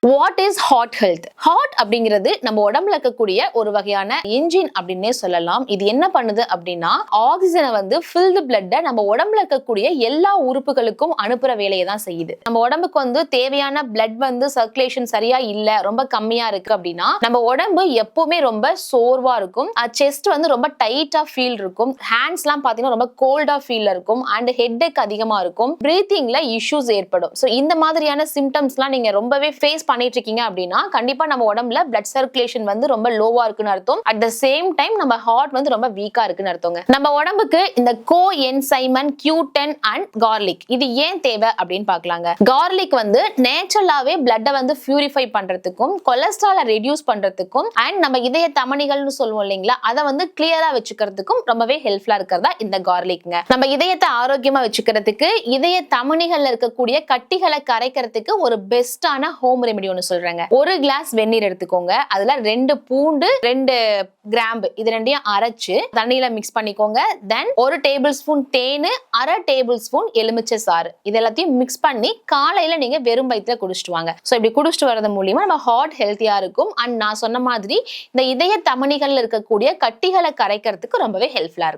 What is heart health? Heart அப்படிங்கிறது நம்ம உடம்புல இருக்கக்கூடிய ஒரு வகையான என்ஜின் அப்படின்னே சொல்லலாம். இது என்ன பண்ணுது அப்படின்னா ஆக்சிஜனை ஃபில் தி பிளட்டை நம்ம உடம்புல இருக்கக்கூடிய எல்லா உறுப்புகளுக்கும் அனுப்புற வேலையை தான் செய்யுது. நம்ம உடம்புக்கு தேவையான பிளட் சர்க்குலேஷன் சரியா இல்ல, ரொம்ப கம்மியா இருக்கு அப்படின்னா நம்ம உடம்பு எப்பவுமே ரொம்ப சோர்வா இருக்கும். செஸ்ட் ரொம்ப டைட்டா ஃபீல் இருக்கும். ஹேண்ட்ஸ் எல்லாம் பாத்தீங்கன்னா ரொம்ப கோல்டா ஃபீல் இருக்கும். அண்ட் ஹெட்டேக் அதிகமா இருக்கும். பிரீத்திங்ல இஷ்யூஸ் ஏற்படும். ஸோ இந்த மாதிரியான சிம்டம்ஸ் எல்லாம் நீங்க ரொம்பவே ஃபேஸ் பண்ணிட்டு இருக்கீங்க அப்படின்னா கண்டிப்பா நம்ம உடம்புல பிளட் சர்க்குலேஷன் ரொம்ப லோவா இருக்குன்னு அர்த்தம். அட் த சேம் டைம் நம்ம ஹார்ட் ரொம்ப வீக்கா இருக்குன்னு அர்த்தங்க. நம்ம உடம்புக்கு இந்த கோ என்சைமன் Q10 அண்ட் கார்லிக் இது ஏன் தேவை அப்படின்னு பார்க்கலாங்க. கார்லிக் நேச்சுரலாவே பிளட்டை பியூரிஃபை பண்றதுக்கும் கொலஸ்ட்ராலை ரெடியூஸ் பண்றதுக்கும் அண்ட் நம்ம இதய தமனிகள்னு சொல்லுவோம் இல்லைங்களா, அதை கிளியரா வச்சுக்கிறதுக்கும் ரொம்பவே ஹெல்ப்ஃபுல்லா இருக்கிறதா இந்த கார்லிக்ங்க. நம்ம இதயத்தை ஆரோக்கியமா வச்சுக்கிறதுக்கு இதய தமனிகள்ல இருக்கக்கூடிய கட்டிகளை கரைக்கிறதுக்கு ஒரு பெஸ்டான ஹோம் ரெமெடி ஒன்னு சொல்றாங்க. ஒரு கிளாஸ் வெந்நீர் எடுத்துக்கோங்க. அதுல 2 பூண்டு 2 கிராம்பு இது ரெண்டையும் அரைச்சு தண்ணியில மிக்ஸ் பண்ணிக்கோங்க. தென் 1 டேபிள் ஸ்பூன் தேன், 1/2 டேபிள் ஸ்பூன் எலுமிச்சை சாறு இது எல்லாத்தையும் மிக்ஸ் பண்ணி காலையில நீங்க வெறும் வயிற்றுல குடிச்சிட்டு வாங்க. சோ இப்படி குடிச்சிட்டு வரது மூலியமா நம்ம ஹார்ட் ஹெல்த்தியா இருக்கும். அண்ட் நான் சொன்ன மாதிரி இந்த இதய தமனிகள்ல இருக்கக்கூடிய கட்டிகளை கரைக்கிறதுக்கு ரொம்பவே ஹெல்ப்ஃபுல்லா இருக்கும்.